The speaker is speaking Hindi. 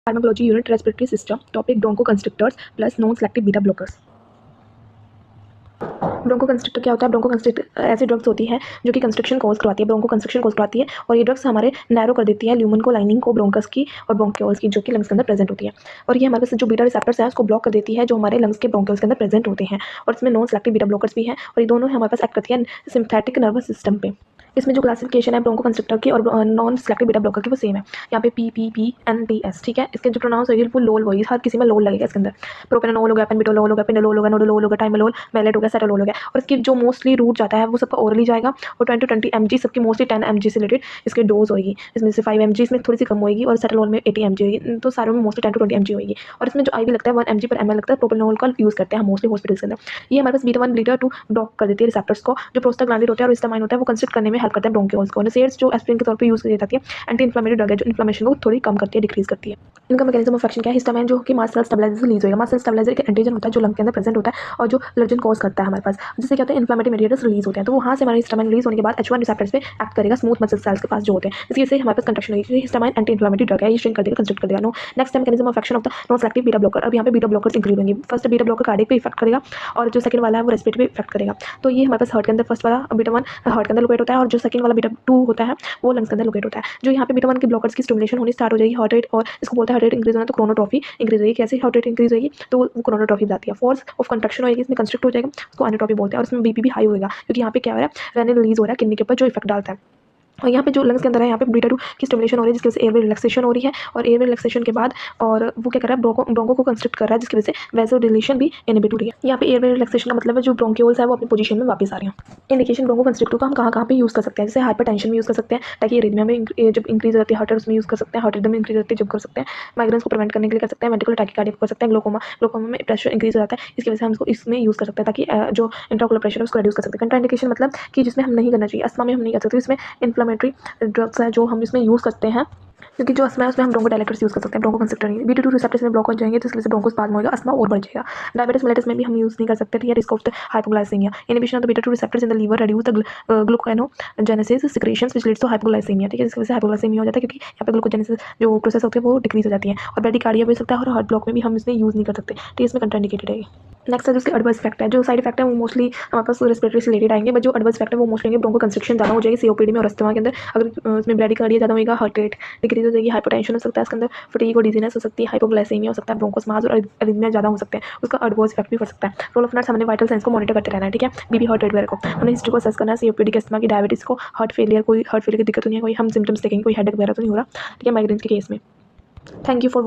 Pharmacology unit respiratory system topic bronchoconstrictors plus non selective beta blockers. Bronchoconstrictor क्या होता है? ब्रोंकोकंस्ट्रिक्टर ऐसी ड्रग्स होती है जो कि कंस्ट्रक्शन कॉज करवाती है, ब्रोंकोकंस्ट्रिक्शन कॉज करवाती है और ये ड्रग्स हमारे नैरो कर देती है ल्यूमन को, लाइनिंग को, ब्रोंकस की और ब्रोंकियोल्स की, जो कि लंग्स के अंदर प्रेजेंट होती है। और ये हमारे पास जो बीटा रिसेप्टर्स है उसको ब्लॉक कर देती है जो हमारे लंग्स के ब्रोंकियोल्स के अंदर प्रेजेंट होते हैं। और इसमें नॉन सेलेक्टिव बीटा ब्लॉकर्स भी हैं और ये दोनों हमारे पास एक्ट करती है सिम्पैथिक नर्वस सिस्टम पे। इसमें जो क्लासिफिकेशन है ब्रोंकोकंस्ट्रिक्टर की और नॉन सेलेक्टिव बीटा ब्लॉकर की वो सेम है। यहाँ पे PPPNDS, ठीक है। इसके जो प्रोनाउंस होगी वो लोल होगी, हर किसी में लोल लगेगा इसके अंदर। प्रोपेनोल हो गया, पेनबिटोल हो गया, पेनोल हो गया, नोडोलोल हो गया, टाइमोलोल, मैलेट हो गया, सेटोलोल हो गया। और इसकी जो मोस्टली रूट जाता है वो सबका ओरली जाएगा और 20 to 20 mg सबकी मोस्टली 10 mg से रिलेटेड इसकी डोज होगी। इसमें से 5 mg इसमें थोड़ी सी कम होगी और सेटोलोल में 80 mg होगी। तो सारों में मोस्टली 10 to 20 mg होगी। और इसमें जो IV लगता है 1 mg पर ml लगता है, प्रोपेनोल का यूज़ करते हैं हम मोस्टली हॉस्पिटल्स के अंदर। ये हमारे पास बीटा 1 बीटा 2 ब्लॉक कर देती है रिसेप्टर्स को। जो प्रोस्टाग्लैंडिन होता है और हिस्टामाइन होता है वो कंस्ट्रिक्ट करने में हेल्प करते हैं ब्रोंकियोल्स को। नसेट्स जो एस्पिरिन के तौर पे यूज़ की जाती है, एंटी इन्फ्लेमेटरी ड्रग है जो इन्फ्लेमेशन को थोड़ी कम करती है, डिक्रीज करती है। इनका मैकेनिज्म ऑफ एक्शन क्या है? हिस्टामाइन जो कि मास्ट सेल स्टेबलाइजर से रिलीज होगा। मास्ट सेल स्टेबलाइजर एक एंटीजन होता है जो लंग के अंदर प्रेजेंट होता है और जो एलर्जन कॉज करता है हमारे पास, जिससे क्या होता है इन्फ्लेमेटरी मेडिएटर्स रिलीज होते हैं। तो वहाँ से हमारे हिस्टामाइन रिलीज होने के बाद H1 रिसेप्टर्स पे एक्ट करेगा स्मूथ मसल सेल्स के पास जो होते हैं, इसकी वजह से हमारे पास कंट्रैक्शन होगी। हिस्टामाइन एंटी इन्फ्लेमेटरी ड्रग है, ये श्रिंक कर देगा, कंस्ट्रिक्ट कर देगा। No next mechanism of action of the non selective beta blocker. अब यहाँ पे बीटा ब्लॉकर्स इंक्लूड होंगे। फर्स्ट बीटा ब्लॉकर कार्डियक पे इफेक्ट करेगा और जो सेकंड वाला है वो रेस्पिरेटरी पे इफेक्ट करेगा। तो ये हमारे पास हार्ट के अंदर फर्स्ट वाला बीटा 1 हार्ट के अंदर लोकेट होता है और जो सेकंड वाला बीटा 2 होता है वो लंग्स के अंदर लोकेट होता है। जो यहाँ पे बीटा 1 के ब्लॉकर्स की स्टिमुलेशन होनी स्टार्ट हो जाएगी हार्ट रेट, और इसको बोलते हैं हार्ट रेट इंक्रीज होना, तो क्रोनोट्रॉफी इंक्रीज होगी। कैसे हार्ट रेट इंक्रीज होगी? तो वो क्रोनोट्रॉफी बताती है। फोर्स ऑफ कंट्रक्शन होगी, इसमें कंस्ट्रिक्ट हो जाएगा, उसको एनोट्रॉपी बोलते हैं। और इसमें BP भी हाई होगा क्योंकि यहाँ पे क्या हो रहा है, रेनिन रिलीज हो रहा है किडनी के ऊपर जो इफेक्ट डालता है। और यहाँ पे जो लंग्स के अंदर है यहाँ पे बीटा 2 की स्टिमुलेशन हो रही है जिसकी वजह से एयरवे रिलैक्सेशन हो रही है। और एयरवे रिलैक्सेशन के बाद और वो क्या कर रहा है, ब्रोंको को कंस्ट्रिक्ट कर रहा है जिसकी वजह से वैसोडिलेशन भी इनहिबिट हो रही है। यहाँ पे एयरवे रिलैक्सेशन का मतलब है जो ब्रोंकियोल्स है वो अपनी पोजीशन में वापस आ रही हैं। इंडिकेशन ब्रोंको कंस्ट्रिक्टर को हम कहाँ पे यूज़ कर सकते हैं? जैसे हाइपरटेंशन में यूज़ कर सकते हैं ताकि एरिथमिया में जब इंक्रीज होती है हार्ट उसमें यूज़ कर सकते हैं, हार्ट रिदम इंक्रीज होती है जब कर सकते हैं, माइग्रेन्स को प्रिवेंट करने के लिए कर सकते हैं, वेंट्रिकुलर टैकीकार्डिया कर सकते हैं, ग्लोकोमा में प्रेशर इंक्रीज हो जाता है, इसकी वजह से हम इसको इसमें यूज़ कर सकते हैं ताकि जो इंट्राओकुलर प्रेशर है उसको रिड्यूस कर सकते हैं। कंट्राइंडिकेशन मतलब कि जिसमें हम नहीं करना चाहिए, अस्थमा में हम नहीं कर सकते, इसमें इन्फ्लेमेटरी ड्रग्स है जो हम इसमें यूज़ करते हैं क्योंकि जो अस्थमा है उसमें हम ब्रोंकोडायलेटर्स यूज़ कर सकते हैं, ब्रोंकोकंस्ट्रिक्टर नहीं। बीटा 2 रिसेप्टर्स में ब्लॉक हो जाएंगे तो इसकी वजह से ब्रोंकोस्पाज्म होगा, अस्थमा और बढ़ जाएगा। डायबिटीज मेलिटस में भी हम यूज़ नहीं कर सकते थे, risk of the hypoglycaemia. Inhibition of the beta 2 receptors in the liver reduce the gluconeogenesis secretions which leads to hypoglycaemia, ठीक है। इसकी वजह से हाइपोग्लाइसेमिया हो जाता है क्योंकि यहाँ पे ग्लूकोजेनेसिस जो प्रोसेस होती है वो डिक्रीज हो जाती है। और ब्रेडिकार्डिया भी हो सकता है और हार्ट ब्लॉक में भी हम इसमें यूज़ नहीं कर सकते, तो इसमें कंट्राइंडिकेटेड है। नेक्स्ट है जो इसके एडवर्स इफेक्ट है, जो साइड इफेक्ट है वो मोस्टली हमारे पास रेस्पिरेटरी से रिलेटेड आएंगे, बट जो एडवर्स इफेक्ट है वो मोस्टली ब्रोंकोकंस्ट्रिक्शन ज़्यादा हो जाएगी COPD में और अस्थमा के अंदर। अगर इसमें ब्रेडिकार्डिया ज़्यादा होगा, हार्ट रेट डिक्रीज हो जाएगी, हाइपरटेंशन हो सकता है इसके अंदर, फटीग और डिजीनेस हो सकती है, हाइपोग्लाइसेमिया हो सकता है, ब्रोंकोस्पाज्म और एरिथमिया ज़्यादा हो सकते हैं, उसका एडवर्स इफेक्ट भी पड़ सकता है। रोल ऑफ नर्स हमने वाइटल साइंस को मॉनिटर करते रहना है, ठीक है। बीपी हार्ट रेट वगैरह को हमने हिस्ट्री को असेस करना है, COPD के, अस्थमा की, डायबिटीज़ को, हार्ट फेलियर, कोई हार्ट फेलियर की दिक्कत तो नहीं है, कोई हम सिम्टम्स देखेंगे, कोई हेडेक वगैरह तो नहीं हो रहा, ठीक है, माइग्रेन के केस में। Thank you for